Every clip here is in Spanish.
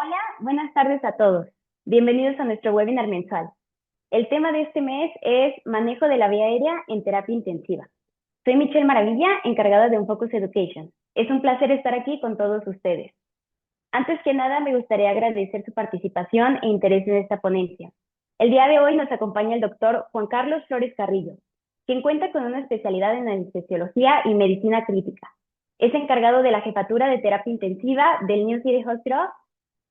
Hola, buenas tardes a todos. Bienvenidos a nuestro webinar mensual. El tema de este mes es manejo de la vía aérea en terapia intensiva. Soy Michelle Maravilla, encargada de Unfocus Education. Es un placer estar aquí con todos ustedes. Antes que nada, me gustaría agradecer su participación e interés en esta ponencia. El día de hoy nos acompaña el doctor Juan Carlos Flores Carrillo, quien cuenta con una especialidad en anestesiología y medicina crítica. Es encargado de la jefatura de terapia intensiva del New City Hospital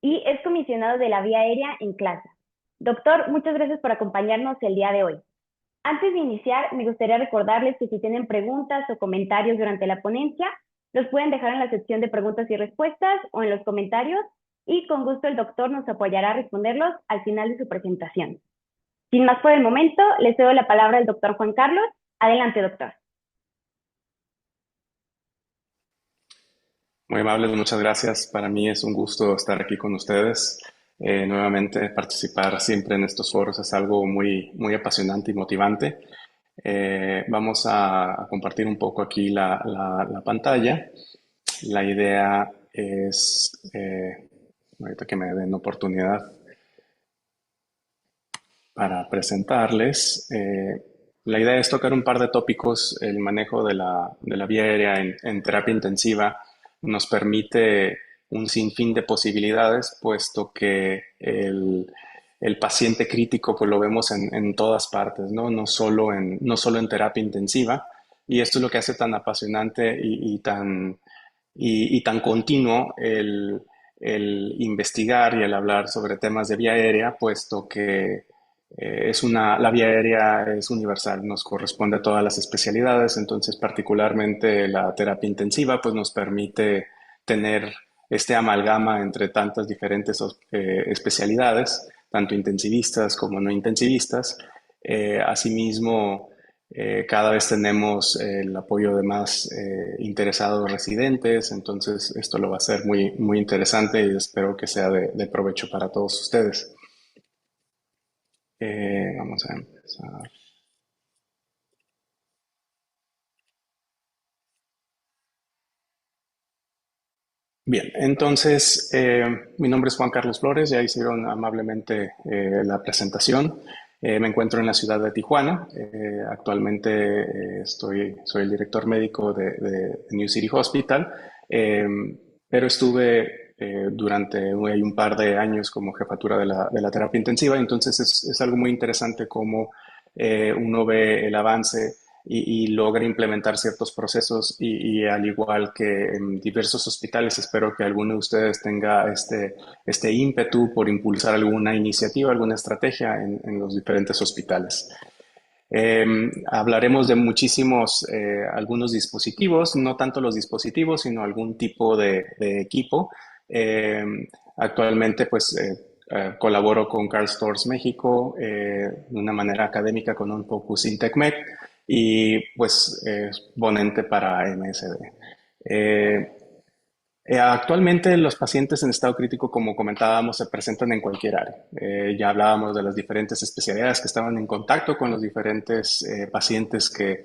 y es comisionado de la vía aérea en clase. Doctor, muchas gracias por acompañarnos el día de hoy. Antes de iniciar, me gustaría recordarles que si tienen preguntas o comentarios durante la ponencia, los pueden dejar en la sección de preguntas y respuestas o en los comentarios y con gusto el doctor nos apoyará a responderlos al final de su presentación. Sin más por el momento, le cedo la palabra al doctor Juan Carlos. Adelante, doctor. Muy amables, muchas gracias. Para mí es un gusto estar aquí con ustedes. Nuevamente, participar siempre en estos foros es algo muy apasionante y motivante. Vamos a compartir un poco aquí la pantalla. La idea es, ahorita que me den oportunidad para presentarles, la idea es tocar un par de tópicos. El manejo de la vía aérea en terapia intensiva nos permite un sinfín de posibilidades, puesto que el paciente crítico pues lo vemos en todas partes, ¿no? No solo en terapia intensiva. Y esto es lo que hace tan apasionante y tan continuo el investigar y el hablar sobre temas de vía aérea, puesto que la vía aérea es universal, nos corresponde a todas las especialidades. Entonces particularmente la terapia intensiva pues nos permite tener este amalgama entre tantas diferentes especialidades, tanto intensivistas como no intensivistas. Asimismo, cada vez tenemos el apoyo de más interesados residentes. Entonces esto lo va a ser muy interesante y espero que sea de provecho para todos ustedes. Vamos a empezar. Bien, entonces mi nombre es Juan Carlos Flores, ya hicieron amablemente la presentación. Me encuentro en la ciudad de Tijuana. Actualmente soy el director médico de New City Hospital, eh, pero estuve durante un par de años como jefatura de la terapia intensiva. Entonces es algo muy interesante cómo uno ve el avance y logra implementar ciertos procesos y al igual que en diversos hospitales, espero que alguno de ustedes tenga este ímpetu por impulsar alguna iniciativa, alguna estrategia en los diferentes hospitales. Hablaremos de algunos dispositivos, no tanto los dispositivos, sino algún tipo de equipo. Eh, Actualmente, pues, colaboro con Karl Storz México de una manera académica con un focus in TechMed y, pues, ponente para MSD. Eh, Actualmente los pacientes en estado crítico, como comentábamos, se presentan en cualquier área. Ya hablábamos de las diferentes especialidades que estaban en contacto con los diferentes pacientes que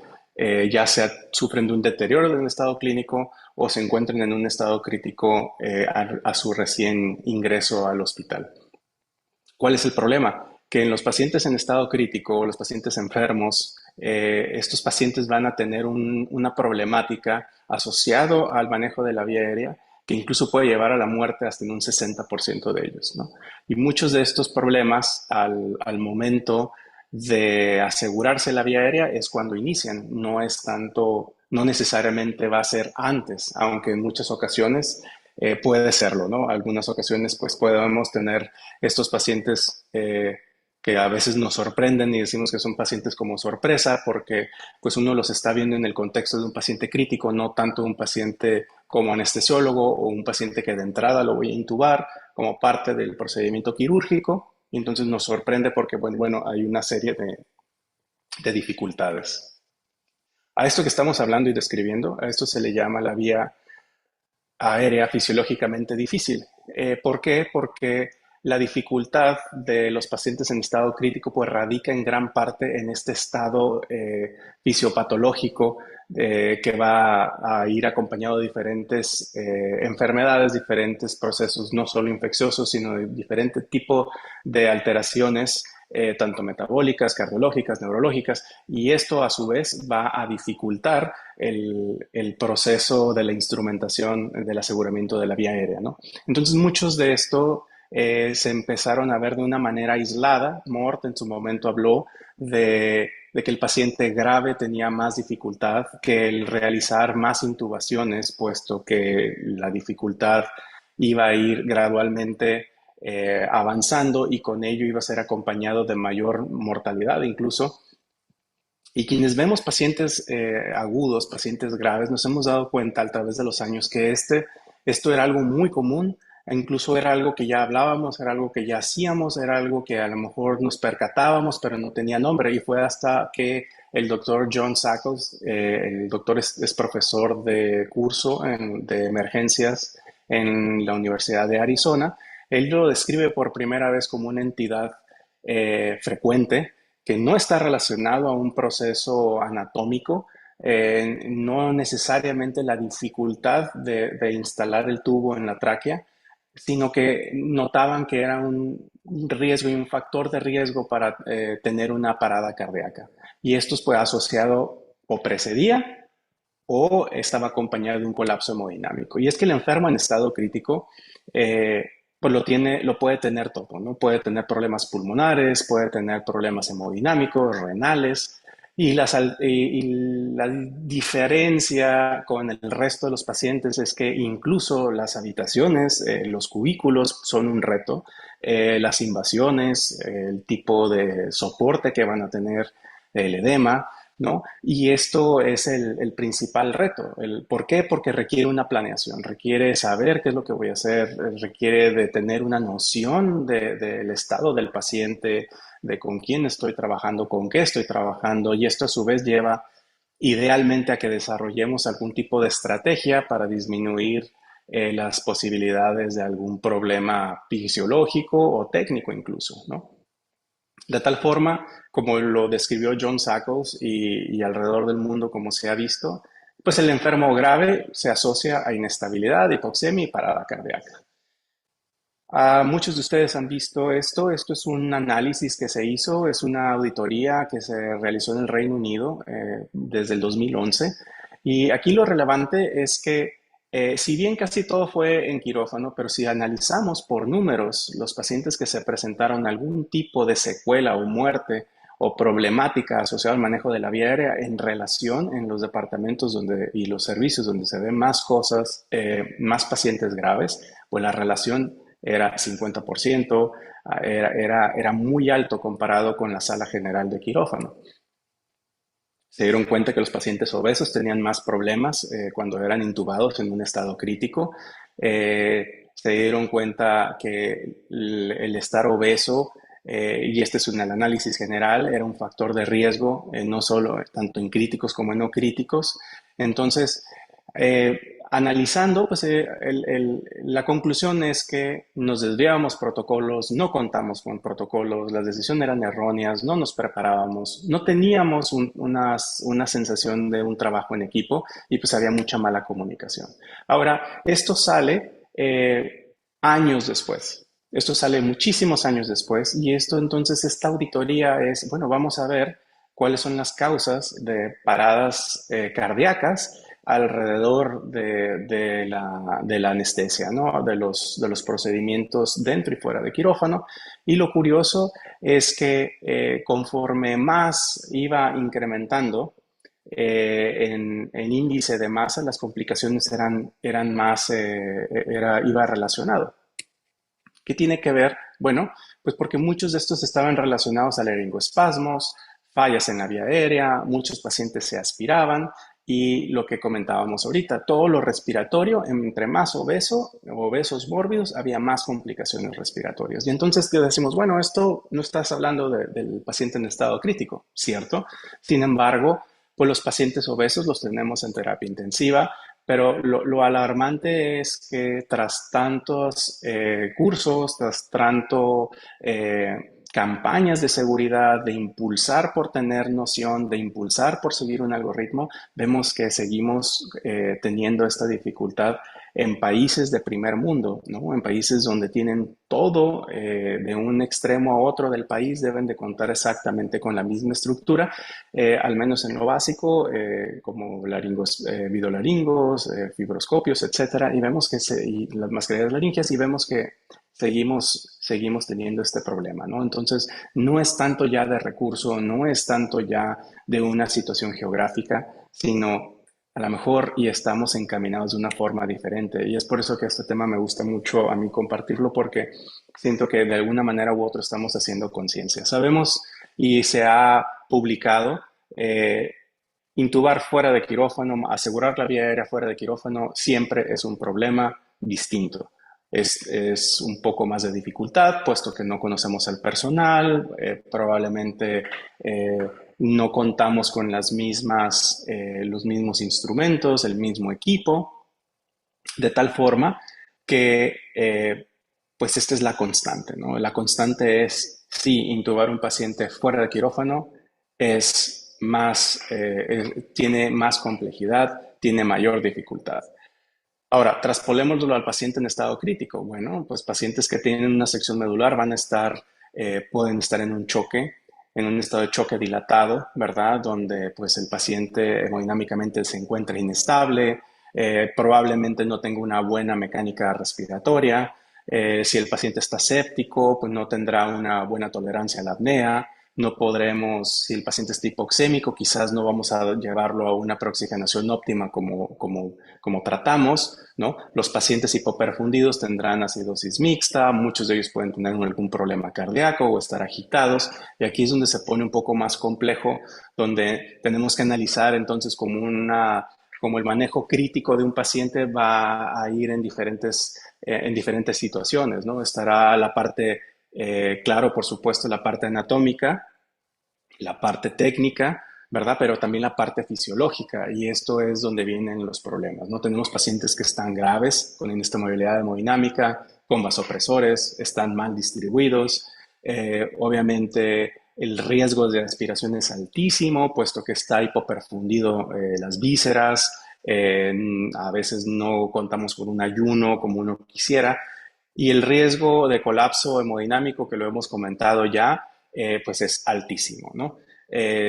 ya sea sufren de un deterioro del estado clínico o se encuentran en un estado crítico a su recién ingreso al hospital. ¿Cuál es el problema? Que en los pacientes en estado crítico, los pacientes enfermos, estos pacientes van a tener una problemática asociado al manejo de la vía aérea que incluso puede llevar a la muerte hasta en un 60% de ellos, ¿no? Y muchos de estos problemas al momento de asegurarse la vía aérea es cuando inician, no es tanto, no necesariamente va a ser antes, aunque en muchas ocasiones puede serlo, ¿no? Algunas ocasiones pues podemos tener estos pacientes que a veces nos sorprenden y decimos que son pacientes como sorpresa porque pues uno los está viendo en el contexto de un paciente crítico, no tanto un paciente como anestesiólogo o un paciente que de entrada lo voy a intubar como parte del procedimiento quirúrgico. Y entonces nos sorprende porque bueno, hay una serie de dificultades. A esto que estamos hablando y describiendo, a esto se le llama la vía aérea fisiológicamente difícil. ¿Por qué? Porque la dificultad de los pacientes en estado crítico pues radica en gran parte en este estado fisiopatológico que va a ir acompañado de diferentes enfermedades, diferentes procesos, no solo infecciosos, sino de diferente tipo de alteraciones, tanto metabólicas, cardiológicas, neurológicas, y esto a su vez va a dificultar el proceso de la instrumentación del aseguramiento de la vía aérea, ¿no? Entonces, muchos de esto se empezaron a ver de una manera aislada. Mort en su momento habló de que el paciente grave tenía más dificultad que el realizar más intubaciones, puesto que la dificultad iba a ir gradualmente avanzando y con ello iba a ser acompañado de mayor mortalidad incluso. Y quienes vemos pacientes agudos, pacientes graves, nos hemos dado cuenta a través de los años que esto era algo muy común, e incluso era algo que ya hablábamos, era algo que ya hacíamos, era algo que a lo mejor nos percatábamos, pero no tenía nombre. Y fue hasta que el doctor John Sackles, el doctor es profesor de curso de emergencias en la Universidad de Arizona, él lo describe por primera vez como una entidad frecuente que no está relacionado a un proceso anatómico, no necesariamente la dificultad de instalar el tubo en la tráquea, sino que notaban que era un riesgo y un factor de riesgo para tener una parada cardíaca. Y esto fue asociado o precedía o estaba acompañado de un colapso hemodinámico. Y es que el enfermo en estado crítico eh, pues lo puede tener todo, ¿no? Puede tener problemas pulmonares, puede tener problemas hemodinámicos, renales, y la diferencia con el resto de los pacientes es que incluso las habitaciones, los cubículos son un reto, las invasiones, el tipo de soporte que van a tener, el edema, ¿no? Y esto es el principal reto. ¿Por qué? Porque requiere una planeación, requiere saber qué es lo que voy a hacer, requiere de tener una noción del estado del paciente, de con quién estoy trabajando, con qué estoy trabajando, y esto a su vez lleva idealmente a que desarrollemos algún tipo de estrategia para disminuir las posibilidades de algún problema fisiológico o técnico incluso, ¿no? De tal forma, como lo describió John Sackles y alrededor del mundo como se ha visto, pues el enfermo grave se asocia a inestabilidad, hipoxemia y parada cardíaca. Muchos de ustedes han visto esto. Esto es un análisis que se hizo, es una auditoría que se realizó en el Reino Unido desde el 2011. Y aquí lo relevante es que si bien casi todo fue en quirófano, pero si analizamos por números los pacientes que se presentaron algún tipo de secuela o muerte o problemática asociada al manejo de la vía aérea en relación en los departamentos y los servicios donde se ven más cosas, más pacientes graves, pues la relación era 50%, era muy alto comparado con la sala general de quirófano. Se dieron cuenta que los pacientes obesos tenían más problemas cuando eran intubados en un estado crítico. Se dieron cuenta que el estar obeso, y este es el análisis general, era un factor de riesgo, no solo tanto en críticos como en no críticos. Entonces, analizando, pues la conclusión es que nos desviábamos protocolos, no contamos con protocolos, las decisiones eran erróneas, no nos preparábamos, no teníamos una sensación de un trabajo en equipo y pues había mucha mala comunicación. Ahora, esto sale años después. Esto sale muchísimos años después y esto entonces, esta auditoría es, bueno, vamos a ver cuáles son las causas de paradas cardíacas alrededor de la anestesia, ¿no? De los procedimientos dentro y fuera de quirófano. Y lo curioso es que conforme más iba incrementando en índice de masa, las complicaciones eran más, iba relacionado. ¿Qué tiene que ver? Bueno, pues porque muchos de estos estaban relacionados a laringoespasmos, fallas en la vía aérea, muchos pacientes se aspiraban y lo que comentábamos ahorita, todo lo respiratorio, entre más obesos mórbidos, había más complicaciones respiratorias. Y entonces ¿qué decimos? Bueno, esto no estás hablando del paciente en estado crítico, ¿cierto? Sin embargo, pues los pacientes obesos los tenemos en terapia intensiva, Pero lo alarmante es que tras tantos cursos, tras tanto campañas de seguridad, de impulsar por tener noción, de impulsar por seguir un algoritmo, vemos que seguimos teniendo esta dificultad en países de primer mundo, ¿no? En países donde tienen todo de un extremo a otro del país, deben de contar exactamente con la misma estructura, al menos en lo básico, como laringos, videolaringos, fibroscopios, etcétera, y vemos que y las mascarillas laringias, y vemos que seguimos teniendo este problema, ¿no? Entonces, no es tanto ya de recurso, no es tanto ya de una situación geográfica, sino a lo mejor y estamos encaminados de una forma diferente. Y es por eso que este tema me gusta mucho a mí compartirlo, porque siento que de alguna manera u otra estamos haciendo conciencia. Sabemos y se ha publicado, eh, intubar fuera de quirófano, asegurar la vía aérea fuera de quirófano, siempre es un problema distinto. Es un poco más de dificultad, puesto que no conocemos al personal, probablemente eh, no contamos con los mismos instrumentos, el mismo equipo, de tal forma que pues esta es la constante, ¿no? La constante es, sí, intubar un paciente fuera de quirófano es más, tiene más complejidad, tiene mayor dificultad. Ahora, traspolémoslo al paciente en estado crítico. Bueno, pues pacientes que tienen una sección medular van a estar, pueden estar en un choque, en un estado de choque dilatado, ¿verdad? Donde pues el paciente hemodinámicamente se encuentra inestable, probablemente no tenga una buena mecánica respiratoria. Si el paciente está séptico, pues no tendrá una buena tolerancia a la apnea. No podremos, si el paciente es hipoxémico, quizás no vamos a llevarlo a una preoxigenación óptima como tratamos, ¿no? Los pacientes hipoperfundidos tendrán acidosis mixta, muchos de ellos pueden tener algún problema cardíaco o estar agitados, y aquí es donde se pone un poco más complejo, donde tenemos que analizar entonces como el manejo crítico de un paciente va a ir en diferentes situaciones, ¿no? Estará la parte, claro, por supuesto, la parte anatómica, la parte técnica, ¿verdad? Pero también la parte fisiológica, y esto es donde vienen los problemas, ¿no? Tenemos pacientes que están graves, con inestabilidad hemodinámica, con vasopresores, están mal distribuidos, obviamente el riesgo de aspiración es altísimo, puesto que está hipoperfundido las vísceras, a veces no contamos con un ayuno como uno quisiera, y el riesgo de colapso hemodinámico, que lo hemos comentado ya, pues es altísimo, ¿no?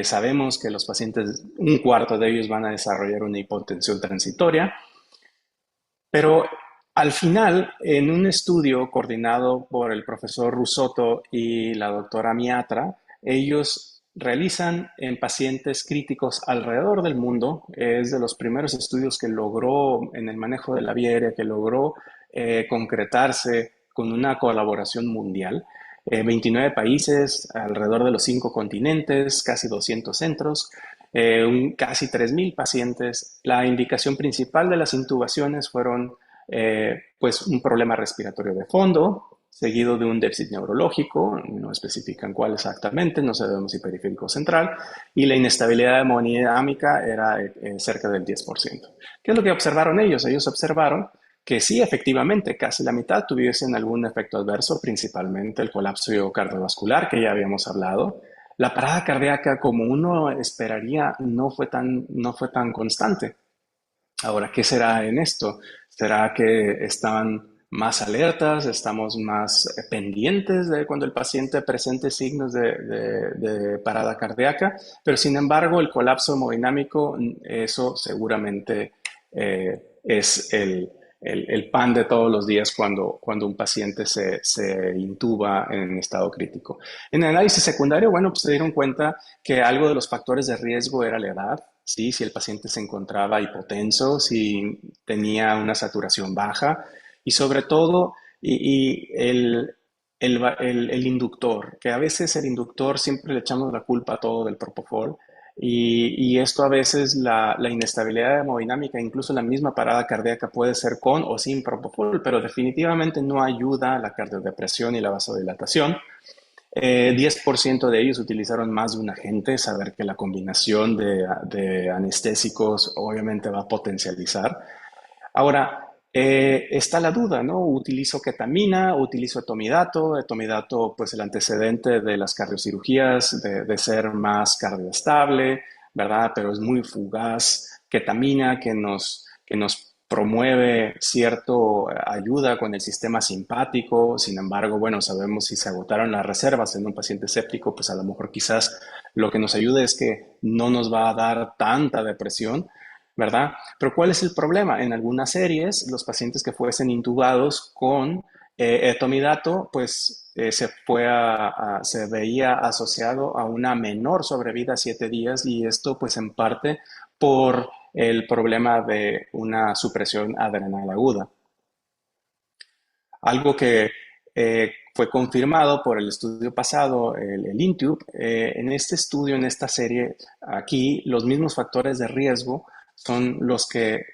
Sabemos que los pacientes, un cuarto de ellos van a desarrollar una hipotensión transitoria, pero al final, en un estudio coordinado por el profesor Rusotto y la doctora Miatra, ellos realizan en pacientes críticos alrededor del mundo, es de los primeros estudios que logró en el manejo de la vía aérea, que logró concretarse con una colaboración mundial. 29 países, alrededor de los 5 continentes, casi 200 centros, casi 3.000 pacientes. La indicación principal de las intubaciones fueron pues un problema respiratorio de fondo, seguido de un déficit neurológico, no especifican cuál exactamente, no sabemos si periférico o central, y la inestabilidad hemodinámica era cerca del 10%. ¿Qué es lo que observaron ellos? Ellos observaron que sí, efectivamente, casi la mitad tuviesen algún efecto adverso, principalmente el colapso cardiovascular, que ya habíamos hablado. La parada cardíaca, como uno esperaría, no fue tan constante. Ahora, ¿qué será en esto? ¿Será que están más alertas, estamos más pendientes de cuando el paciente presente signos de parada cardíaca? Pero sin embargo, el colapso hemodinámico, eso seguramente es el pan de todos los días cuando un paciente se intuba en estado crítico. En el análisis secundario, bueno, pues se dieron cuenta que algo de los factores de riesgo era la edad. Sí, si el paciente se encontraba hipotenso, si tenía una saturación baja y sobre todo el inductor, que a veces el inductor siempre le echamos la culpa a todo del propofol y esto a veces la inestabilidad hemodinámica, incluso la misma parada cardíaca puede ser con o sin propofol, pero definitivamente no ayuda a la cardiodepresión y la vasodilatación. 10% de ellos utilizaron más de un agente, saber que la combinación de anestésicos obviamente va a potencializar. Ahora, está la duda, ¿no? ¿Utilizo ketamina? ¿Utilizo etomidato? Etomidato, pues el antecedente de las cardiocirugías, de ser más cardioestable, ¿verdad? Pero es muy fugaz. Ketamina que nos promueve cierto ayuda con el sistema simpático. Sin embargo, bueno, sabemos si se agotaron las reservas en un paciente séptico, pues a lo mejor quizás lo que nos ayude es que no nos va a dar tanta depresión, ¿verdad? Pero ¿cuál es el problema? En algunas series, los pacientes que fuesen intubados con etomidato, pues se veía asociado a una menor sobrevida a 7 días y esto pues en parte por el problema de una supresión adrenal aguda. Algo que fue confirmado por el estudio pasado, el INTUBE. En este estudio, en esta serie, aquí los mismos factores de riesgo son los que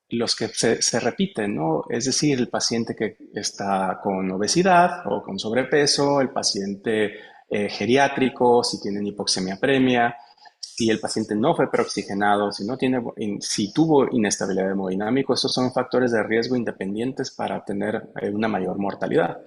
se repiten, ¿no? Es decir, el paciente que está con obesidad o con sobrepeso, el paciente geriátrico, si tienen hipoxemia premia, si el paciente no fue preoxigenado, si tuvo inestabilidad hemodinámica, esos son factores de riesgo independientes para tener una mayor mortalidad.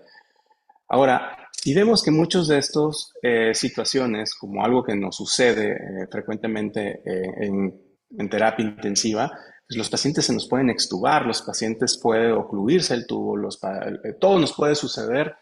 Ahora, si vemos que muchas de estas situaciones, como algo que nos sucede frecuentemente en terapia intensiva, pues los pacientes se nos pueden extubar, los pacientes puede ocluirse el tubo, todo nos puede suceder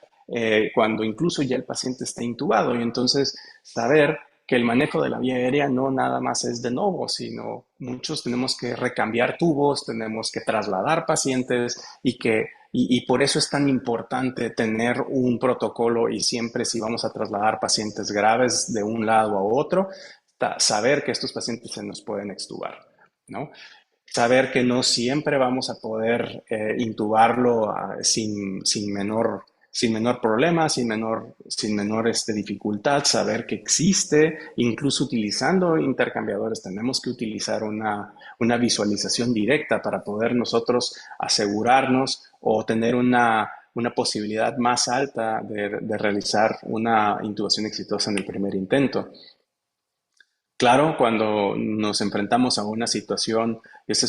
cuando incluso ya el paciente está intubado. Y entonces saber que el manejo de la vía aérea no nada más es de novo, sino muchos tenemos que recambiar tubos, tenemos que trasladar pacientes y por eso es tan importante tener un protocolo y siempre si vamos a trasladar pacientes graves de un lado a otro, saber que estos pacientes se nos pueden extubar, ¿no? Saber que no siempre vamos a poder intubarlo sin menor problema, sin menor dificultad, saber que existe, incluso utilizando intercambiadores, tenemos que utilizar una visualización directa para poder nosotros asegurarnos o tener una posibilidad más alta de realizar una intubación exitosa en el primer intento. Claro, cuando nos enfrentamos a una situación, eso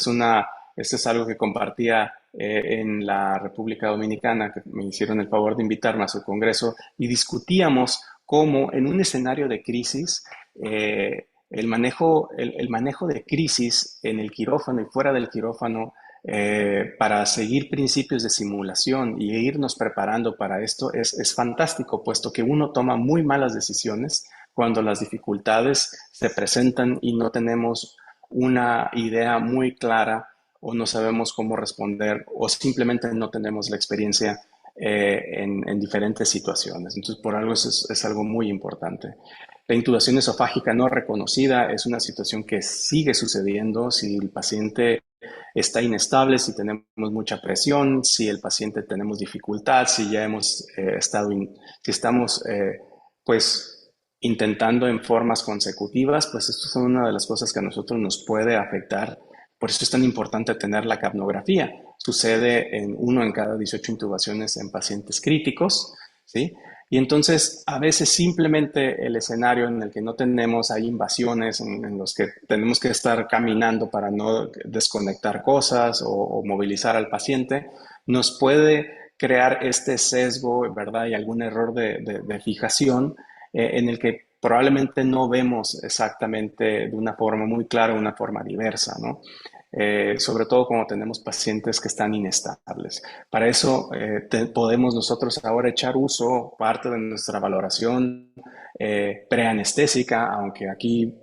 es algo que compartía en la República Dominicana, que me hicieron el favor de invitarme a su congreso, y discutíamos cómo en un escenario de crisis, el manejo de crisis en el quirófano y fuera del quirófano, para seguir principios de simulación y irnos preparando para esto es fantástico, puesto que uno toma muy malas decisiones cuando las dificultades se presentan y no tenemos una idea muy clara o no sabemos cómo responder o simplemente no tenemos la experiencia en diferentes situaciones. Entonces, por algo eso es algo muy importante. La intubación esofágica no reconocida es una situación que sigue sucediendo si el paciente está inestable, si tenemos mucha presión, si el paciente tenemos dificultad, si ya hemos si estamos pues intentando en formas consecutivas, pues esto es una de las cosas que a nosotros nos puede afectar. Por eso es tan importante tener la capnografía. Sucede en 1 en cada 18 intubaciones en pacientes críticos, ¿sí? Y entonces, a veces simplemente el escenario en el que no tenemos, hay invasiones en los que tenemos que estar caminando para no desconectar cosas o movilizar al paciente, nos puede crear este sesgo, ¿verdad? Y algún error de fijación en el que probablemente no vemos exactamente de una forma muy clara, una forma diversa, ¿no? Sobre todo cuando tenemos pacientes que están inestables. Para eso podemos nosotros ahora echar uso parte de nuestra valoración preanestésica, aunque aquí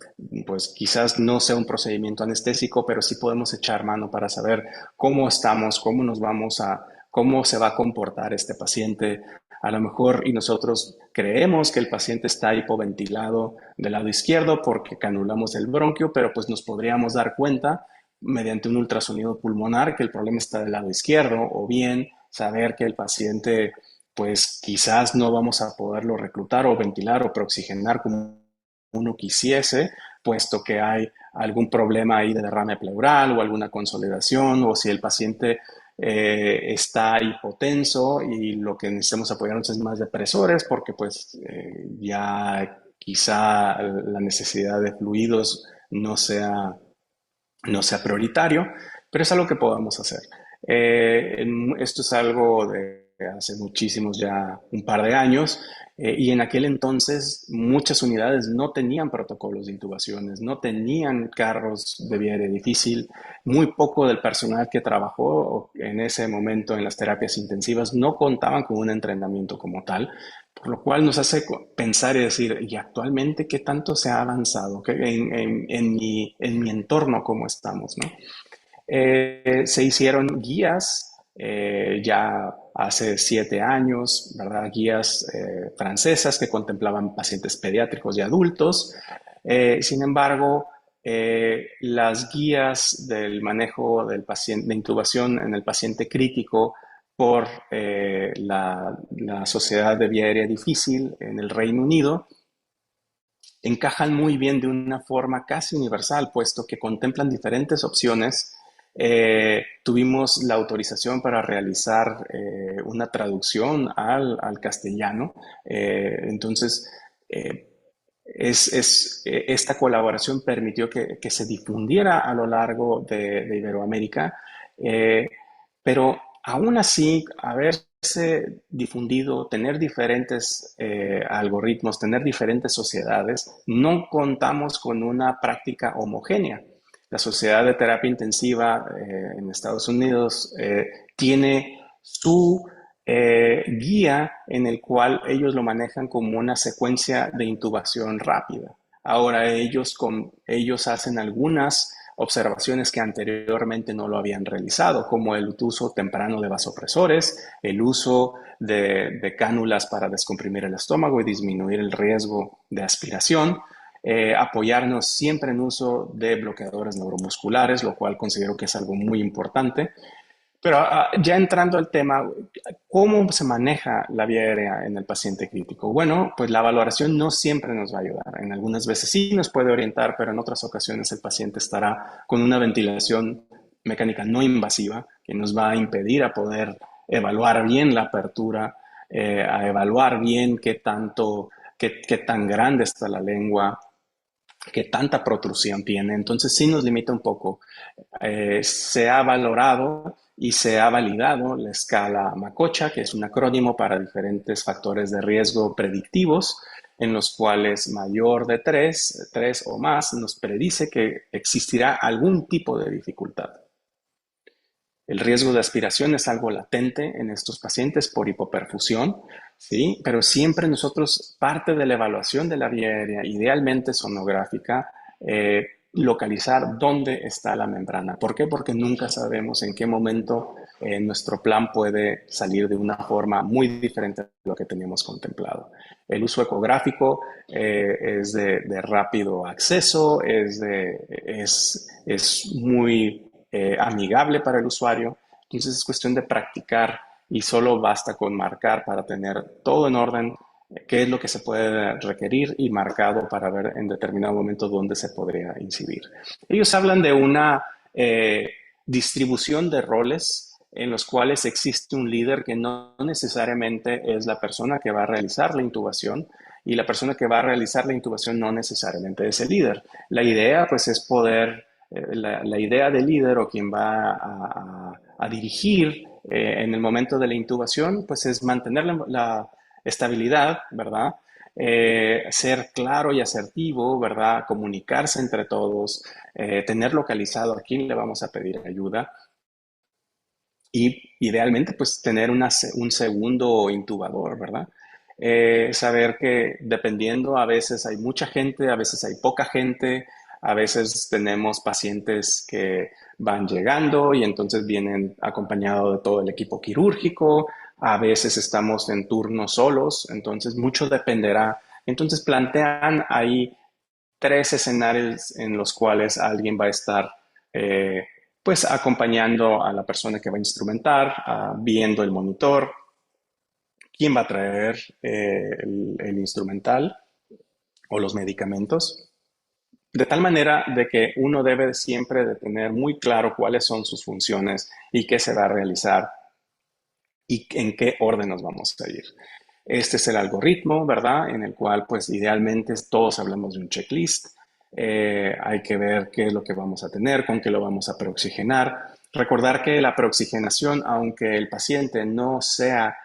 pues quizás no sea un procedimiento anestésico, pero sí podemos echar mano para saber cómo estamos, cómo se va a comportar este paciente. A lo mejor y nosotros creemos que el paciente está hipoventilado del lado izquierdo porque canulamos el bronquio, pero pues nos podríamos dar cuenta mediante un ultrasonido pulmonar que el problema está del lado izquierdo, o bien saber que el paciente pues quizás no vamos a poderlo reclutar o ventilar o preoxigenar como uno quisiese, puesto que hay algún problema ahí de derrame pleural o alguna consolidación, o si el paciente está hipotenso y lo que necesitamos apoyarnos es más depresores porque pues ya quizá la necesidad de fluidos no sea prioritario. pero es algo que podemos hacer. Esto es algo de hace muchísimos, ya un par de años, y en aquel entonces muchas unidades no tenían protocolos de intubaciones, no tenían carros de vía aérea difícil, muy poco del personal que trabajó en ese momento en las terapias intensivas no contaban con un entrenamiento como tal, por lo cual nos hace pensar y decir, ¿y actualmente qué tanto se ha avanzado? En mi entorno, ¿cómo estamos, no? Se hicieron guías ya hace 7 años, ¿verdad? Guías francesas que contemplaban pacientes pediátricos y adultos. Sin embargo, las guías del manejo del paciente, de intubación en el paciente crítico por la Sociedad de Vía Aérea Difícil en el Reino Unido encajan muy bien de una forma casi universal, puesto que contemplan diferentes opciones. Tuvimos la autorización para realizar una traducción al castellano. Entonces, esta colaboración permitió que se difundiera a lo largo de Iberoamérica, eh, pero aún así, haberse difundido, tener diferentes algoritmos, tener diferentes sociedades, no contamos con una práctica homogénea. La Sociedad de Terapia Intensiva en Estados Unidos tiene su guía en el cual ellos lo manejan como una secuencia de intubación rápida. Ahora ellos hacen algunas observaciones que anteriormente no lo habían realizado, como el uso temprano de vasopresores, el uso de cánulas para descomprimir el estómago y disminuir el riesgo de aspiración, apoyarnos siempre en uso de bloqueadores neuromusculares, lo cual considero que es algo muy importante. Pero ya entrando al tema, ¿cómo se maneja la vía aérea en el paciente crítico? Bueno, pues la valoración no siempre nos va a ayudar. En algunas veces sí nos puede orientar, pero en otras ocasiones el paciente estará con una ventilación mecánica no invasiva que nos va a impedir a poder evaluar bien la apertura, a evaluar bien qué tan grande está la lengua, qué tanta protrusión tiene. Entonces sí nos limita un poco. Se ha valorado y se ha validado la escala Macocha, que es un acrónimo para diferentes factores de riesgo predictivos, en los cuales mayor de 3 o más, nos predice que existirá algún tipo de dificultad. El riesgo de aspiración es algo latente en estos pacientes por hipoperfusión, ¿sí? Pero siempre nosotros, parte de la evaluación de la vía aérea, idealmente sonográfica, localizar dónde está la membrana. ¿Por qué? Porque nunca sabemos en qué momento nuestro plan puede salir de una forma muy diferente de lo que teníamos contemplado. El uso ecográfico es de rápido acceso, es muy amigable para el usuario. Entonces es cuestión de practicar y solo basta con marcar para tener todo en orden, qué es lo que se puede requerir y marcado para ver en determinado momento dónde se podría incidir. Ellos hablan de una distribución de roles en los cuales existe un líder que no necesariamente es la persona que va a realizar la intubación y la persona que va a realizar la intubación no necesariamente es el líder. La idea pues es poder la idea del líder o quien va a dirigir en el momento de la intubación, pues es mantener la estabilidad, ¿verdad? Ser claro y asertivo, ¿verdad? Comunicarse entre todos, tener localizado a quién le vamos a pedir ayuda y idealmente pues tener un segundo intubador, ¿verdad? Saber que dependiendo, a veces hay mucha gente, a veces hay poca gente, a veces tenemos pacientes que van llegando y entonces vienen acompañados de todo el equipo quirúrgico, a veces estamos en turnos solos, entonces mucho dependerá. Entonces plantean ahí 3 escenarios en los cuales alguien va a estar pues acompañando a la persona que va a instrumentar, viendo el monitor, quién va a traer el instrumental o los medicamentos, de tal manera de que uno debe siempre de tener muy claro cuáles son sus funciones y qué se va a realizar y en qué orden nos vamos a ir. Este es el algoritmo, ¿verdad? En el cual, pues, idealmente todos hablamos de un checklist. Hay que ver qué es lo que vamos a tener, con qué lo vamos a preoxigenar. Recordar que la preoxigenación, aunque el paciente no sea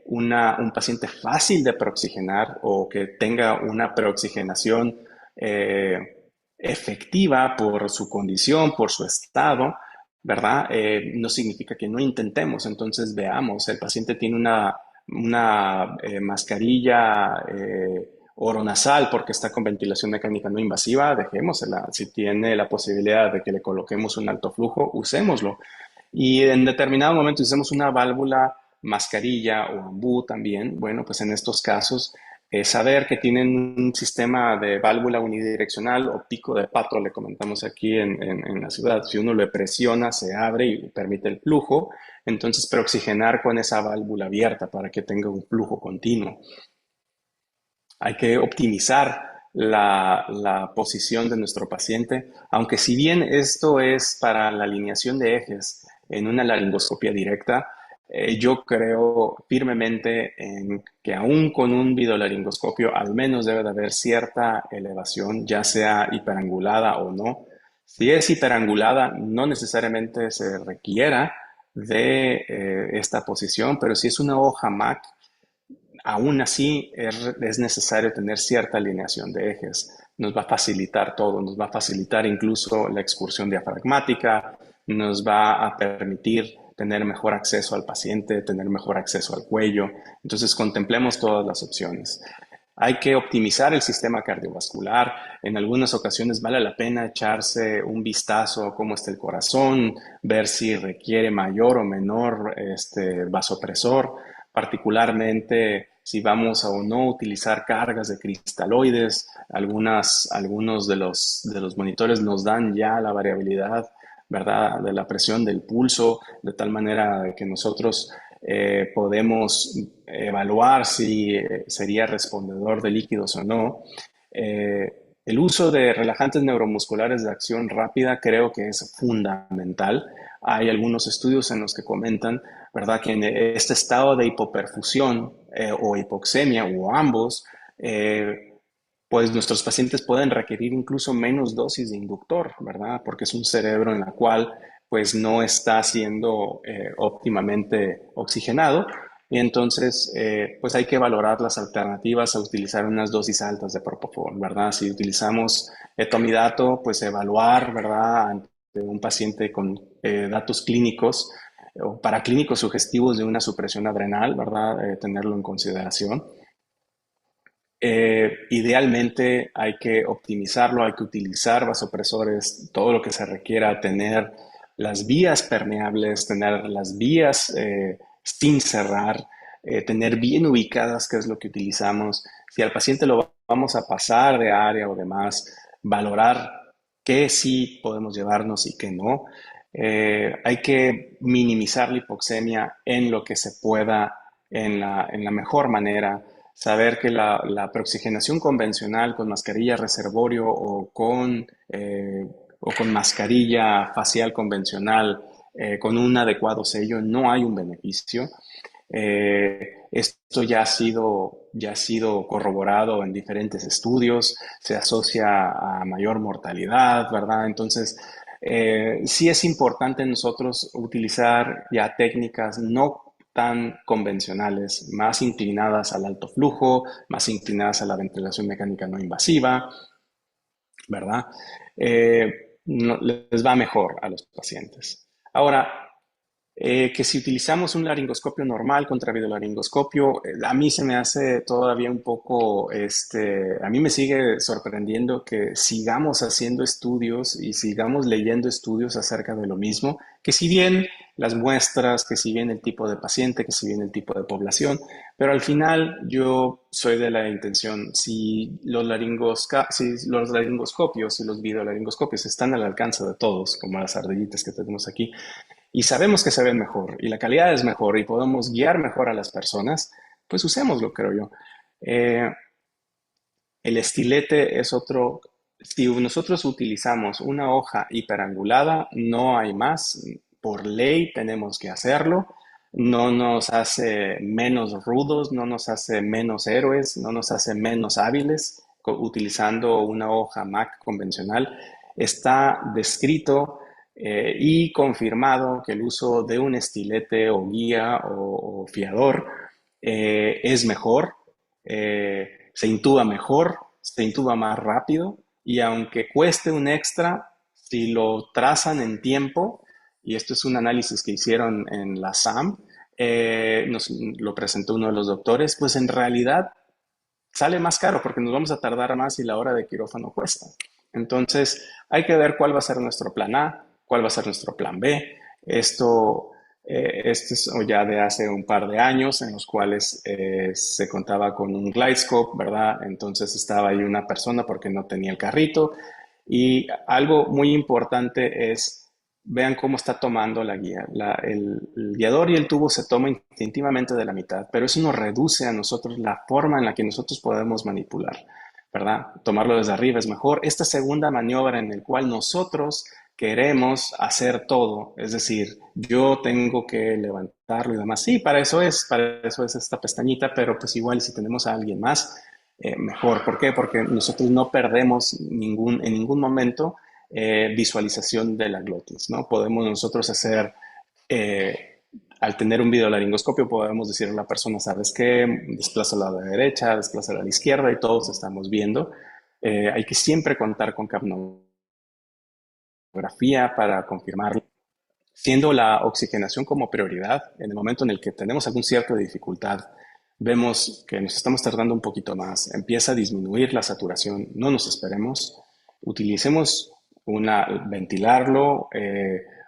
un paciente fácil de preoxigenar o que tenga una preoxigenación efectiva por su condición, por su estado, ¿verdad? No significa que no intentemos. Entonces veamos, el paciente tiene una mascarilla oronasal porque está con ventilación mecánica no invasiva, dejémosela. Si tiene la posibilidad de que le coloquemos un alto flujo, usémoslo. Y en determinado momento usemos una válvula, mascarilla o ambú también. Bueno, pues en estos casos, saber que tienen un sistema de válvula unidireccional o pico de pato, le comentamos aquí en la ciudad. Si uno le presiona, se abre y permite el flujo. Entonces, preoxigenar con esa válvula abierta para que tenga un flujo continuo. Hay que optimizar la posición de nuestro paciente, aunque si bien esto es para la alineación de ejes en una laringoscopia directa, yo creo firmemente en que aún con un videolaringoscopio al menos debe de haber cierta elevación, ya sea hiperangulada o no. Si es hiperangulada, no necesariamente se requiera de esta posición, pero si es una hoja MAC, aún así es necesario tener cierta alineación de ejes. Nos va a facilitar todo, nos va a facilitar incluso la excursión diafragmática, nos va a permitir tener mejor acceso al paciente, tener mejor acceso al cuello. Entonces contemplemos todas las opciones. Hay que optimizar el sistema cardiovascular. En algunas ocasiones vale la pena echarse un vistazo a cómo está el corazón, ver si requiere mayor o menor vasopresor, particularmente si vamos a o no utilizar cargas de cristaloides. Algunos de los monitores nos dan ya la variabilidad, ¿verdad?, de la presión del pulso, de tal manera que nosotros podemos evaluar si sería respondedor de líquidos o no. El uso de relajantes neuromusculares de acción rápida creo que es fundamental. Hay algunos estudios en los que comentan, ¿verdad?, que en este estado de hipoperfusión o hipoxemia o ambos, pues nuestros pacientes pueden requerir incluso menos dosis de inductor, ¿verdad? Porque es un cerebro en la cual pues no está siendo óptimamente oxigenado y entonces pues hay que valorar las alternativas a utilizar unas dosis altas de propofol, ¿verdad? Si utilizamos etomidato, pues evaluar, ¿verdad?, ante un paciente con datos clínicos o paraclínicos sugestivos de una supresión adrenal, ¿verdad? Tenerlo en consideración. Idealmente hay que optimizarlo, hay que utilizar vasopresores, todo lo que se requiera, tener las vías permeables, tener las vías sin cerrar, tener bien ubicadas qué es lo que utilizamos. Si al paciente lo vamos a pasar de área o demás, valorar qué sí podemos llevarnos y qué no. Hay que minimizar la hipoxemia en lo que se pueda, en la mejor manera. Saber que la preoxigenación convencional con mascarilla reservorio o con mascarilla facial convencional con un adecuado sello no hay un beneficio. Esto ya ha sido corroborado en diferentes estudios, se asocia a mayor mortalidad, ¿verdad? Entonces, sí es importante nosotros utilizar ya técnicas no tan convencionales, más inclinadas al alto flujo, más inclinadas a la ventilación mecánica no invasiva, ¿verdad? Les va mejor a los pacientes. Ahora, que si utilizamos un laringoscopio normal contra videolaringoscopio, a mí se me hace todavía un poco, a mí me sigue sorprendiendo que sigamos haciendo estudios y sigamos leyendo estudios acerca de lo mismo, que si bien las muestras, que si bien el tipo de paciente, que si bien el tipo de población, pero al final yo soy de la intención, si los laringoscopios y los videolaringoscopios están al alcance de todos, como las ardillitas que tenemos aquí, y sabemos que se ven mejor y la calidad es mejor y podemos guiar mejor a las personas, pues usémoslo, creo yo. Eh, el estilete es otro. Si nosotros utilizamos una hoja hiperangulada, no hay más. Por ley tenemos que hacerlo. No nos hace menos rudos, no nos hace menos héroes, no nos hace menos hábiles utilizando una hoja MAC convencional. Está descrito y confirmado que el uso de un estilete o guía o fiador es mejor, se intuba mejor, se intuba más rápido y aunque cueste un extra, si lo trazan en tiempo, y esto es un análisis que hicieron en la SAM, nos lo presentó uno de los doctores, pues en realidad sale más caro porque nos vamos a tardar más y la hora de quirófano cuesta. Entonces, hay que ver cuál va a ser nuestro plan A, cuál va a ser nuestro plan B. Esto es ya de hace un par de años en los cuales se contaba con un GlideScope, ¿verdad? Entonces estaba ahí una persona porque no tenía el carrito. Y algo muy importante es vean cómo está tomando la guía. El guiador y el tubo se toma instintivamente de la mitad, pero eso nos reduce a nosotros la forma en la que nosotros podemos manipular, ¿verdad? Tomarlo desde arriba es mejor. Esta segunda maniobra en la cual nosotros queremos hacer todo, es decir, yo tengo que levantarlo y demás. Sí, para eso es esta pestañita, pero pues igual si tenemos a alguien más, mejor. ¿Por qué? Porque nosotros no perdemos en ningún momento visualización de la glotis, ¿no? Podemos nosotros hacer, al tener un videolaringoscopio, podemos decirle a la persona, ¿sabes qué? Desplaza a la derecha, desplaza a la izquierda y todos estamos viendo. Hay que siempre contar con capnografía para confirmarlo, siendo la oxigenación como prioridad. En el momento en el que tenemos algún cierto de dificultad, vemos que nos estamos tardando un poquito más, empieza a disminuir la saturación, no nos esperemos, utilicemos ventilarlo,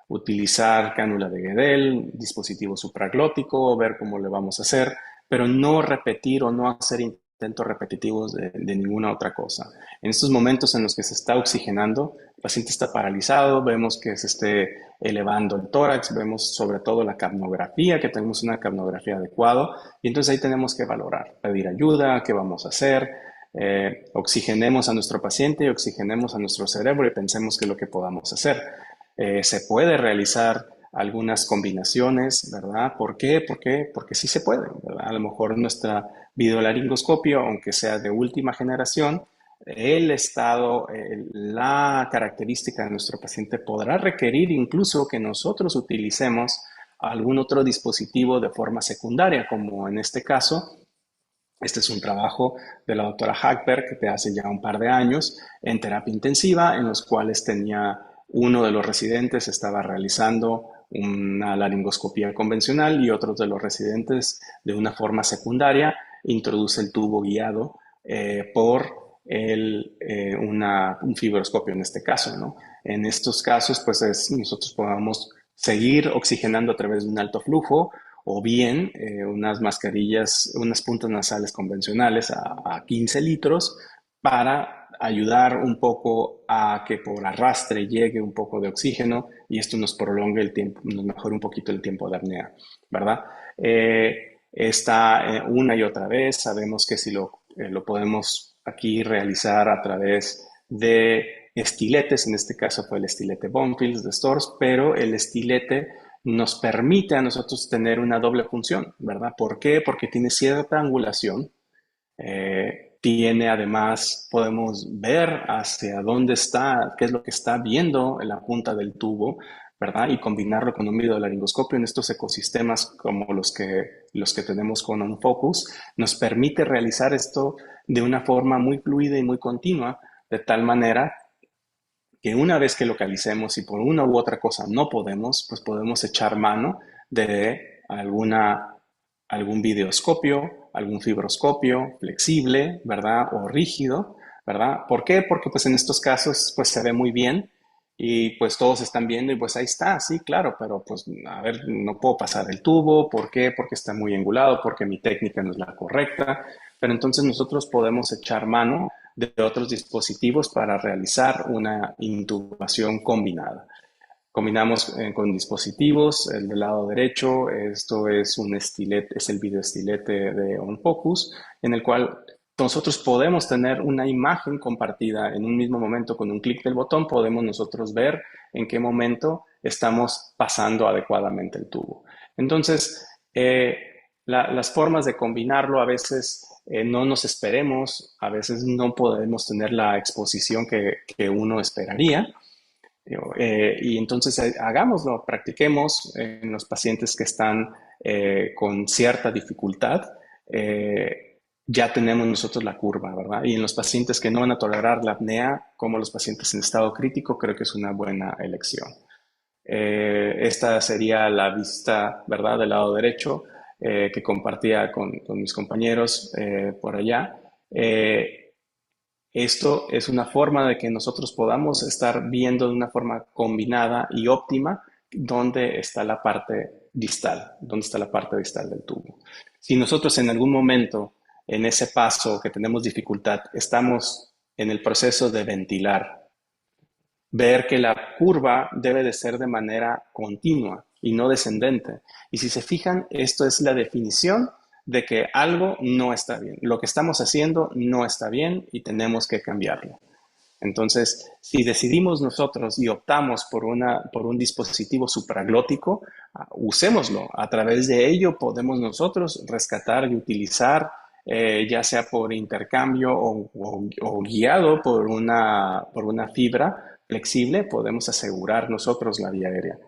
utilizar cánula de Guedel, dispositivo supraglótico, ver cómo le vamos a hacer, pero no repetir o no hacer intentos repetitivos de ninguna otra cosa. En estos momentos en los que se está oxigenando, el paciente está paralizado, vemos que se esté elevando el tórax, vemos sobre todo la capnografía, que tenemos una capnografía adecuada, y entonces ahí tenemos que valorar, pedir ayuda, qué vamos a hacer, oxigenemos a nuestro paciente y oxigenemos a nuestro cerebro y pensemos qué es lo que podamos hacer. Se puede realizar algunas combinaciones, ¿verdad? ¿Por qué? Porque sí se puede, ¿verdad? A lo mejor nuestra videolaringoscopio, aunque sea de última generación, el estado, la característica de nuestro paciente podrá requerir incluso que nosotros utilicemos algún otro dispositivo de forma secundaria, como en este caso. Este es un trabajo de la doctora Hackberg de hace ya un par de años en terapia intensiva, en los cuales tenía uno de los residentes estaba realizando una laringoscopía convencional y otros de los residentes de una forma secundaria introduce el tubo guiado por un fibroscopio en este caso, ¿no? En estos casos, pues nosotros podamos seguir oxigenando a través de un alto flujo o bien unas mascarillas, unas puntas nasales convencionales a 15 litros para ayudar un poco a que por arrastre llegue un poco de oxígeno y esto nos prolongue el tiempo, nos mejore un poquito el tiempo de apnea, ¿verdad? Esta una y otra vez, sabemos que si lo podemos aquí realizar a través de estiletes, en este caso fue el estilete Bonfield de Storz, pero el estilete nos permite a nosotros tener una doble función, ¿verdad? ¿Por qué? Porque tiene cierta angulación, tiene además, podemos ver hacia dónde está, qué es lo que está viendo en la punta del tubo, ¿verdad? Y combinarlo con un videolaringoscopio en estos ecosistemas como los que tenemos con OnFocus, nos permite realizar esto de una forma muy fluida y muy continua, de tal manera que una vez que localicemos y por una u otra cosa no podemos, pues podemos echar mano de algún videoscopio, algún fibroscopio flexible, ¿verdad? O rígido, ¿verdad? ¿Por qué? Porque pues en estos casos pues se ve muy bien y pues todos están viendo y pues ahí está, sí, claro, pero pues a ver, no puedo pasar el tubo, ¿por qué? Porque está muy angulado, porque mi técnica no es la correcta, pero entonces nosotros podemos echar mano de otros dispositivos para realizar una intubación combinada. Combinamos con dispositivos, el del lado derecho, esto es un estilete, es el videoestilete de OnFocus, en el cual nosotros podemos tener una imagen compartida en un mismo momento con un clic del botón, podemos nosotros ver en qué momento estamos pasando adecuadamente el tubo. Entonces, las formas de combinarlo a veces no nos esperemos, a veces no podemos tener la exposición que uno esperaría. Y entonces hagámoslo, practiquemos en los pacientes que están con cierta dificultad. Ya tenemos nosotros la curva, ¿verdad? Y en los pacientes que no van a tolerar la apnea, como los pacientes en estado crítico, creo que es una buena elección. Esta sería la vista, ¿verdad?, del lado derecho que compartía con mis compañeros por allá. Esto es una forma de que nosotros podamos estar viendo de una forma combinada y óptima dónde está la parte distal, dónde está la parte distal del tubo. Si nosotros en algún momento en ese paso que tenemos dificultad estamos en el proceso de ventilar, ver que la curva debe de ser de manera continua y no descendente. Y si se fijan, esto es la definición de que algo no está bien. Lo que estamos haciendo no está bien y tenemos que cambiarlo. Entonces, si decidimos nosotros y optamos por un dispositivo supraglótico, usémoslo. A través de ello podemos nosotros rescatar y utilizar, ya sea por intercambio o guiado por una fibra flexible, podemos asegurar nosotros la vía aérea.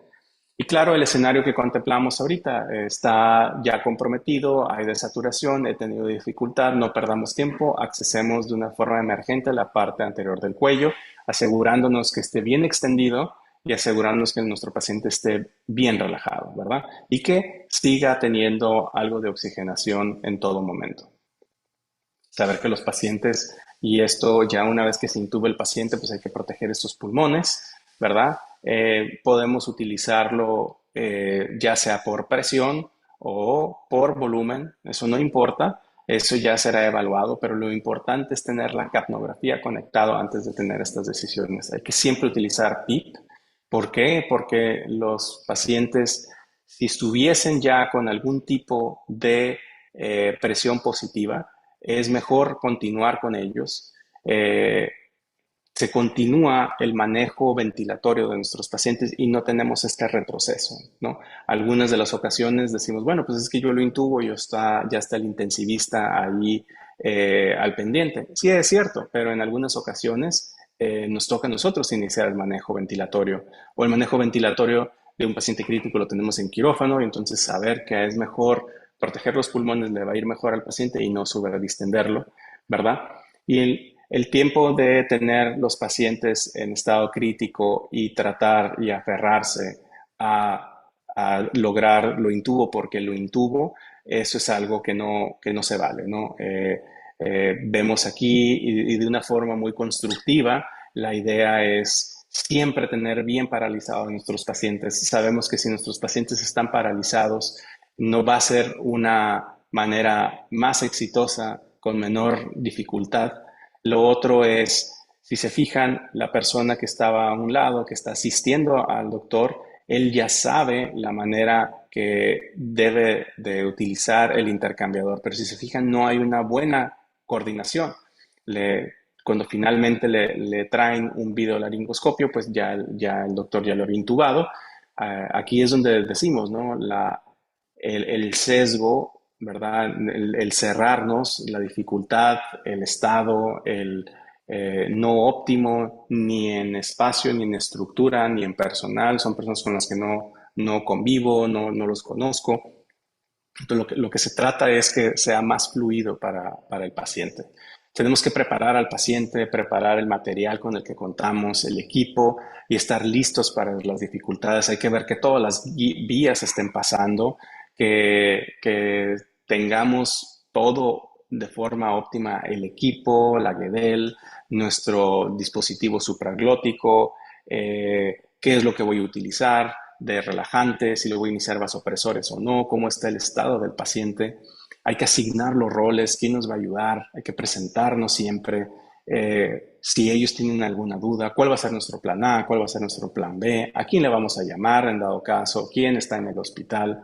Y claro, el escenario que contemplamos ahorita está ya comprometido, hay desaturación, he tenido dificultad, no perdamos tiempo, accesemos de una forma emergente a la parte anterior del cuello, asegurándonos que esté bien extendido y asegurándonos que nuestro paciente esté bien relajado, ¿verdad? Y que siga teniendo algo de oxigenación en todo momento. Saber que los pacientes, y esto ya una vez que se intuba el paciente, pues hay que proteger estos pulmones, ¿verdad? Podemos utilizarlo ya sea por presión o por volumen, eso no importa, eso ya será evaluado, pero lo importante es tener la capnografía conectado antes de tener estas decisiones. Hay que siempre utilizar PIP. ¿Por qué? Porque los pacientes, si estuviesen ya con algún tipo de presión positiva, es mejor continuar con ellos. Se continúa el manejo ventilatorio de nuestros pacientes y no tenemos este retroceso, ¿no? Algunas de las ocasiones decimos, bueno, pues es que yo lo intubo y ya está el intensivista ahí al pendiente. Sí, es cierto, pero en algunas ocasiones nos toca a nosotros iniciar el manejo ventilatorio o el manejo ventilatorio de un paciente crítico lo tenemos en quirófano y entonces saber que es mejor proteger los pulmones le va a ir mejor al paciente y no distenderlo, ¿verdad? Y el tiempo de tener los pacientes en estado crítico y tratar y aferrarse a lograr lo intubo porque lo intubo, eso es algo que no se vale, ¿no? Vemos aquí y de una forma muy constructiva, la idea es siempre tener bien paralizados a nuestros pacientes. Sabemos que si nuestros pacientes están paralizados, no va a ser una manera más exitosa con menor dificultad. Lo otro es, si se fijan, la persona que estaba a un lado, que está asistiendo al doctor, él ya sabe la manera que debe de utilizar el intercambiador, pero si se fijan, no hay una buena coordinación. Cuando finalmente le traen un videolaringoscopio, pues ya el doctor ya lo había intubado. Aquí es donde decimos, ¿no? El sesgo, ¿verdad? El cerrarnos, la dificultad, el estado, el no óptimo, ni en espacio, ni en estructura, ni en personal. Son personas con las que no convivo, no los conozco. Entonces, lo que se trata es que sea más fluido para el paciente. Tenemos que preparar al paciente, preparar el material con el que contamos, el equipo y estar listos para las dificultades. Hay que ver que todas las vías estén pasando, que tengamos todo de forma óptima, el equipo, la GEDEL, nuestro dispositivo supraglótico, qué es lo que voy a utilizar de relajante, si le voy a iniciar vasopresores o no, cómo está el estado del paciente. Hay que asignar los roles, quién nos va a ayudar, hay que presentarnos siempre. Si ellos tienen alguna duda, cuál va a ser nuestro plan A, cuál va a ser nuestro plan B, a quién le vamos a llamar en dado caso, quién está en el hospital.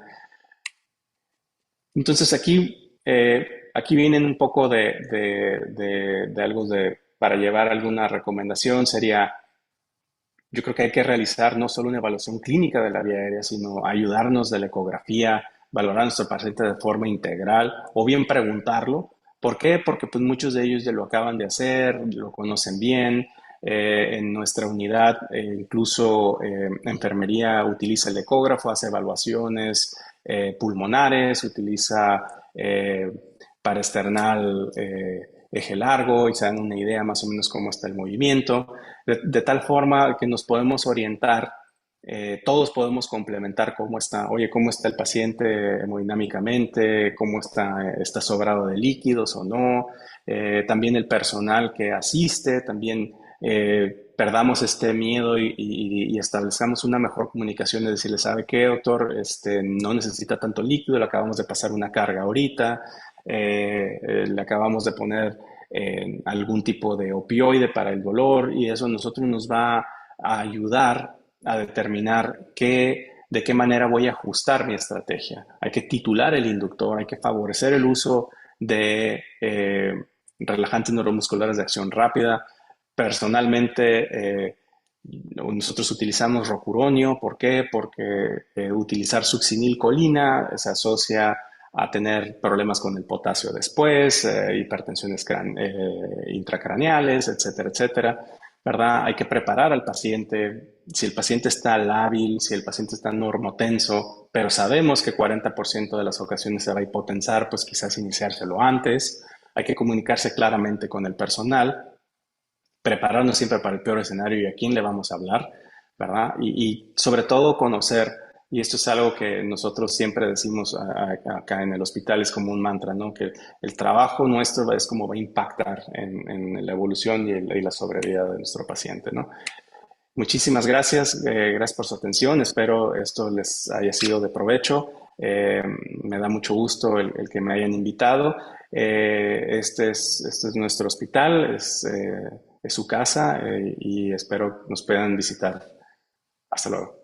Entonces aquí vienen un poco de algo para llevar alguna recomendación, sería, yo creo que hay que realizar no solo una evaluación clínica de la vía aérea, sino ayudarnos de la ecografía, valorar a nuestro paciente de forma integral o bien preguntarlo. ¿Por qué? Porque pues muchos de ellos ya lo acaban de hacer, lo conocen bien, En nuestra unidad, incluso enfermería utiliza el ecógrafo, hace evaluaciones pulmonares, utiliza paraesternal eje largo y se dan una idea más o menos cómo está el movimiento, de tal forma que nos podemos orientar, todos podemos complementar cómo está, oye, cómo está el paciente hemodinámicamente, cómo está sobrado de líquidos o no, también el personal que asiste, también perdamos este miedo y establezcamos una mejor comunicación de decirle, ¿sabe qué, doctor? No necesita tanto líquido, le acabamos de pasar una carga ahorita, le acabamos de poner algún tipo de opioide para el dolor y eso a nosotros nos va a ayudar a determinar de qué manera voy a ajustar mi estrategia. Hay que titular el inductor, hay que favorecer el uso de relajantes neuromusculares de acción rápida. Personalmente, nosotros utilizamos rocuronio. ¿Por qué? Porque utilizar succinilcolina se asocia a tener problemas con el potasio después, hipertensiones intracraneales, etcétera, etcétera. ¿Verdad? Hay que preparar al paciente. Si el paciente está lábil, si el paciente está normotenso, pero sabemos que 40% de las ocasiones se va a hipotensar, pues quizás iniciárselo antes. Hay que comunicarse claramente con el personal, prepararnos siempre para el peor escenario y a quién le vamos a hablar, ¿verdad? Y sobre todo conocer, y esto es algo que nosotros siempre decimos acá en el hospital, es como un mantra, ¿no? Que el trabajo nuestro es como va a impactar en la evolución y la sobrevida de nuestro paciente, ¿no? Muchísimas gracias, gracias por su atención, espero esto les haya sido de provecho. Me da mucho gusto el que me hayan invitado. Este es nuestro hospital, es su casa y espero nos puedan visitar. Hasta luego.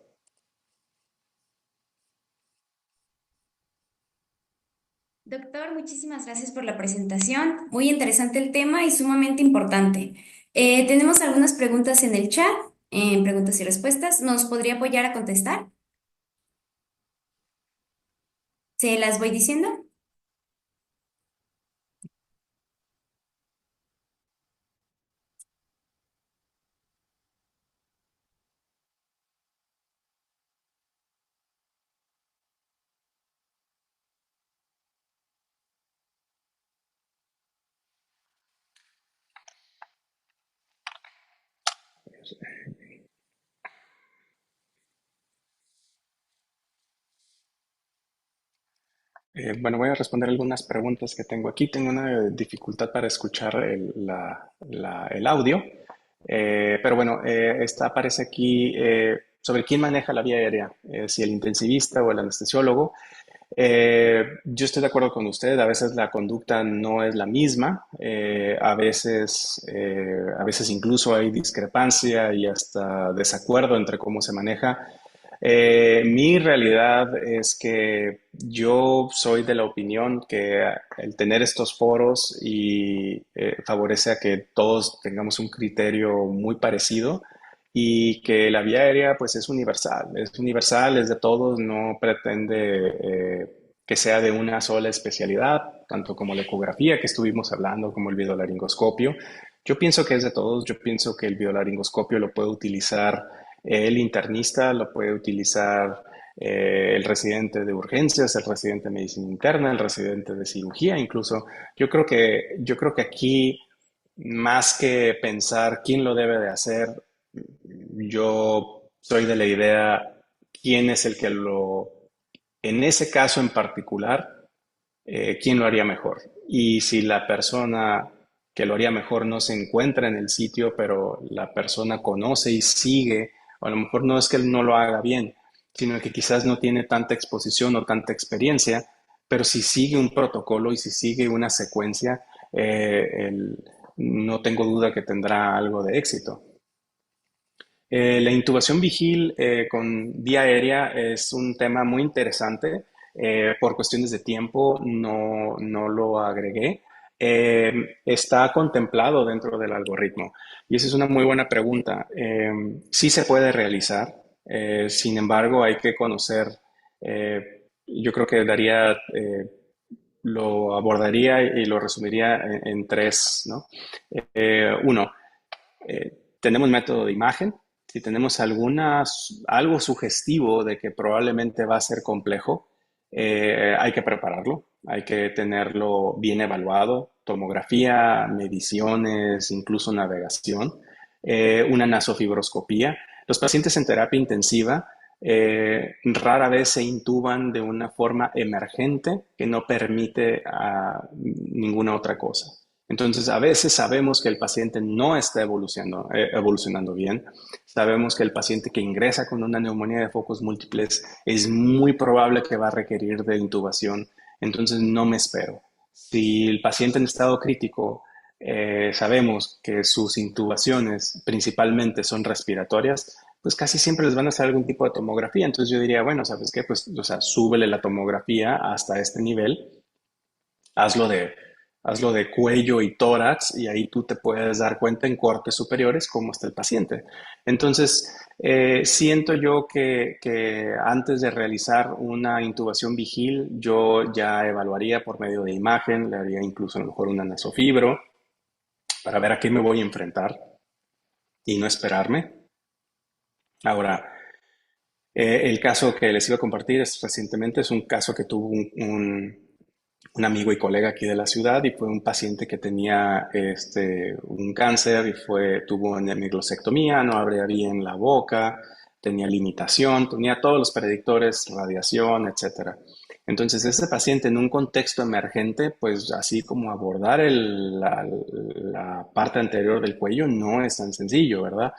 Doctor, muchísimas gracias por la presentación. Muy interesante el tema y sumamente importante. Tenemos algunas preguntas en el chat, en preguntas y respuestas. ¿Nos podría apoyar a contestar? ¿Se las voy diciendo? Bueno, voy a responder algunas preguntas que tengo aquí. Tengo una dificultad para escuchar el audio. Pero bueno, esta aparece aquí sobre quién maneja la vía aérea, si el intensivista o el anestesiólogo. Yo estoy de acuerdo con usted, a veces la conducta no es la misma, a veces incluso hay discrepancia y hasta desacuerdo entre cómo se maneja. Mi realidad es que yo soy de la opinión que el tener estos foros favorece a que todos tengamos un criterio muy parecido y que la vía aérea pues es universal, es de todos, no pretende que sea de una sola especialidad, tanto como la ecografía que estuvimos hablando, como el videolaringoscopio. Yo pienso que es de todos, yo pienso que el videolaringoscopio lo puede utilizar el internista, lo puede utilizar el residente de urgencias, el residente de medicina interna, el residente de cirugía, incluso. Yo creo que aquí, más que pensar quién lo debe de hacer, yo soy de la idea quién es el que en ese caso en particular, quién lo haría mejor. Y si la persona que lo haría mejor no se encuentra en el sitio, pero la persona conoce y sigue, o a lo mejor no es que él no lo haga bien, sino que quizás no tiene tanta exposición o tanta experiencia, pero si sigue un protocolo y si sigue una secuencia, no tengo duda que tendrá algo de éxito. La intubación vigil con vía aérea es un tema muy interesante. Por cuestiones de tiempo no lo agregué. Está contemplado dentro del algoritmo. Y esa es una muy buena pregunta. Sí se puede realizar. Sin embargo, hay que conocer. Yo creo que lo abordaría y lo resumiría en tres, ¿no? Uno, tenemos método de imagen, si tenemos algo sugestivo de que probablemente va a ser complejo, hay que prepararlo, hay que tenerlo bien evaluado, tomografía, mediciones, incluso navegación, una nasofibroscopía. Los pacientes en terapia intensiva rara vez se intuban de una forma emergente que no permite ninguna otra cosa. Entonces, a veces sabemos que el paciente no está evolucionando bien. Sabemos que el paciente que ingresa con una neumonía de focos múltiples es muy probable que va a requerir de intubación. Entonces, no me espero. Si el paciente en estado crítico sabemos que sus intubaciones principalmente son respiratorias, pues casi siempre les van a hacer algún tipo de tomografía. Entonces yo diría, bueno, ¿sabes qué? Pues, o sea, súbele la tomografía hasta este nivel, hazlo de, hazlo de cuello y tórax y ahí tú te puedes dar cuenta en cortes superiores cómo está el paciente. Entonces, siento yo que antes de realizar una intubación vigil, yo ya evaluaría por medio de imagen, le haría incluso a lo mejor una nasofibro para ver a qué me voy a enfrentar y no esperarme. Ahora, el caso que les iba a compartir recientemente es un caso que tuvo un amigo y colega aquí de la ciudad y fue un paciente que tenía un cáncer y tuvo una hemiglosectomía, no abría bien la boca, tenía limitación, tenía todos los predictores, radiación, etcétera. Entonces, este paciente en un contexto emergente, pues así como abordar la parte anterior del cuello no es tan sencillo, ¿verdad?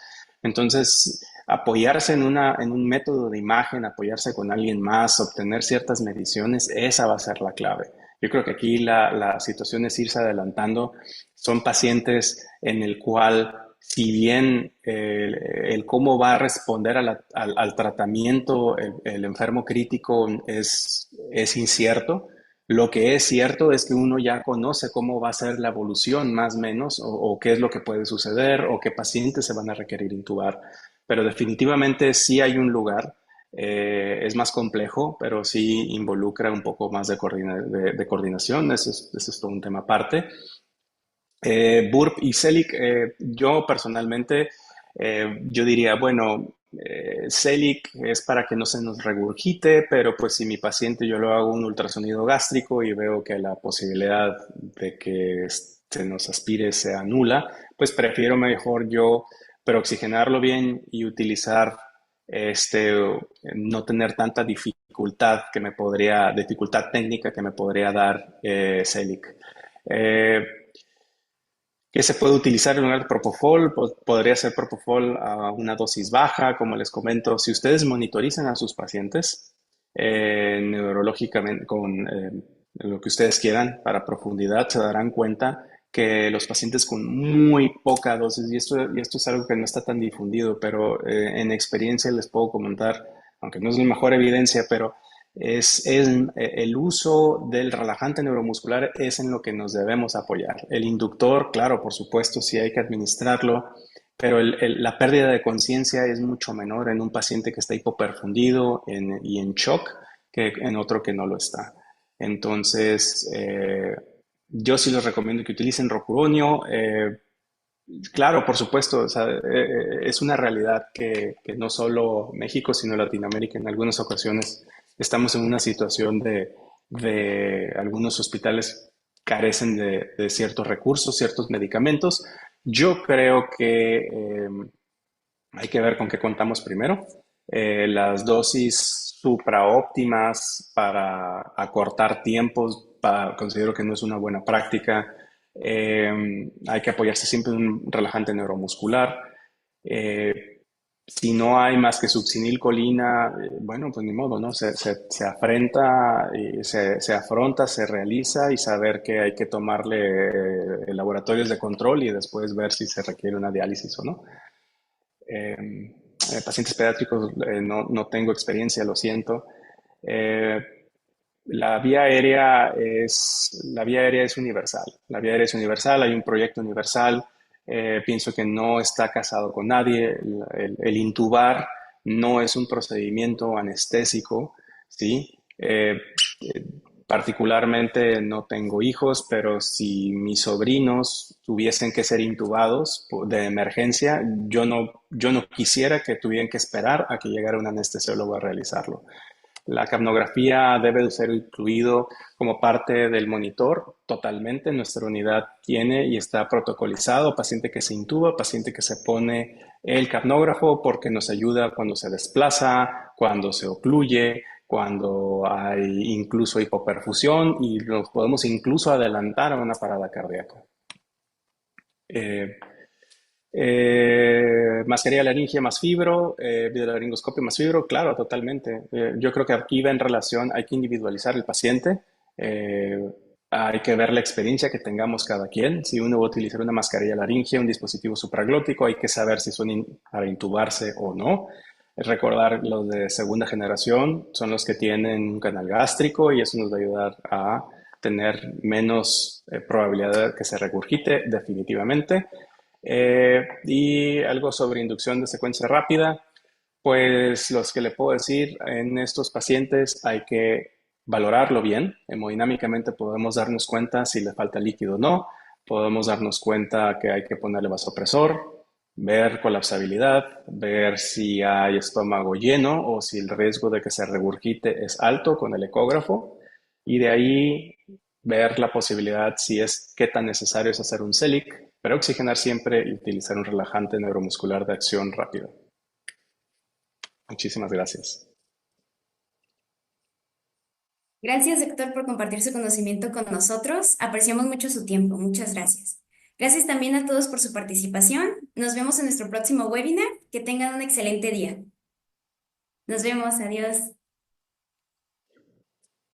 Entonces, apoyarse en un método de imagen, apoyarse con alguien más, obtener ciertas mediciones, esa va a ser la clave. Yo creo que aquí la situación es irse adelantando. Son pacientes en el cual, si bien el cómo va a responder al tratamiento el enfermo crítico es incierto, lo que es cierto es que uno ya conoce cómo va a ser la evolución más o menos, o qué es lo que puede suceder, o qué pacientes se van a requerir intubar. Pero definitivamente sí hay un lugar. Es más complejo, pero sí involucra un poco más de coordinación. Eso es todo un tema aparte. Burp y Celic, yo personalmente, yo diría, bueno, Celic es para que no se nos regurgite, pero pues si mi paciente yo lo hago un ultrasonido gástrico y veo que la posibilidad de que se nos aspire sea nula, pues prefiero mejor yo peroxigenarlo bien y utilizar este, no tener tanta dificultad técnica que me podría dar Celic. Eh, ¿Qué se puede utilizar en lugar de Propofol? Pues podría ser Propofol a una dosis baja, como les comento. Si ustedes monitorizan a sus pacientes neurológicamente con lo que ustedes quieran para profundidad, se darán cuenta que los pacientes con muy poca dosis, y esto es algo que no está tan difundido, pero en experiencia les puedo comentar, aunque no es la mejor evidencia, pero el uso del relajante neuromuscular es en lo que nos debemos apoyar. El inductor, claro, por supuesto, sí hay que administrarlo, pero la pérdida de conciencia es mucho menor en un paciente que está hipoperfundido y en shock que en otro que no lo está. Entonces, yo sí les recomiendo que utilicen rocuronio. Claro, por supuesto, o sea, es una realidad que no solo México, sino Latinoamérica en algunas ocasiones estamos en una situación de algunos hospitales carecen de ciertos recursos, ciertos medicamentos. Yo creo que hay que ver con qué contamos primero. Las dosis supraóptimas para acortar tiempos, considero que no es una buena práctica. Hay que apoyarse siempre en un relajante neuromuscular. Eh, si no hay más que succinilcolina, bueno, pues ni modo, ¿no? Se afrenta, se afronta, se realiza y saber que hay que tomarle laboratorios de control y después ver si se requiere una diálisis o no. Pacientes pediátricos no tengo experiencia, lo siento. Eh, la vía aérea es universal. La vía aérea es universal, hay un proyecto universal. Pienso que no está casado con nadie. El intubar no es un procedimiento anestésico, ¿sí? Particularmente no tengo hijos, pero si mis sobrinos tuviesen que ser intubados de emergencia, yo no quisiera que tuvieran que esperar a que llegara un anestesiólogo a realizarlo. La capnografía debe de ser incluido como parte del monitor totalmente. Nuestra unidad tiene y está protocolizado paciente que se intuba, paciente que se pone el capnógrafo porque nos ayuda cuando se desplaza, cuando se ocluye, cuando hay incluso hipoperfusión y nos podemos incluso adelantar a una parada cardíaca. Eh, Mascarilla laringe más fibro, videolaringoscopio más fibro, claro, totalmente. Yo creo que aquí va en relación, hay que individualizar el paciente, eh, hay que ver la experiencia que tengamos cada quien. Si uno va a utilizar una mascarilla laringe, un dispositivo supraglótico, hay que saber si son para intubarse o no. Recordar los de segunda generación son los que tienen un canal gástrico y eso nos va a ayudar a tener menos probabilidad de que se regurgite definitivamente. Y algo sobre inducción de secuencia rápida, pues los que le puedo decir en estos pacientes hay que valorarlo bien. Hemodinámicamente podemos darnos cuenta si le falta líquido o no. Podemos darnos cuenta que hay que ponerle vasopresor, ver colapsabilidad, ver si hay estómago lleno o si el riesgo de que se regurgite es alto con el ecógrafo. Y de ahí ver la posibilidad si es qué tan necesario es hacer un CELIC, pero oxigenar siempre y utilizar un relajante neuromuscular de acción rápido. Muchísimas gracias. Gracias, doctor, por compartir su conocimiento con nosotros. Apreciamos mucho su tiempo. Muchas gracias. Gracias también a todos por su participación. Nos vemos en nuestro próximo webinar. Que tengan un excelente día. Nos vemos. Adiós.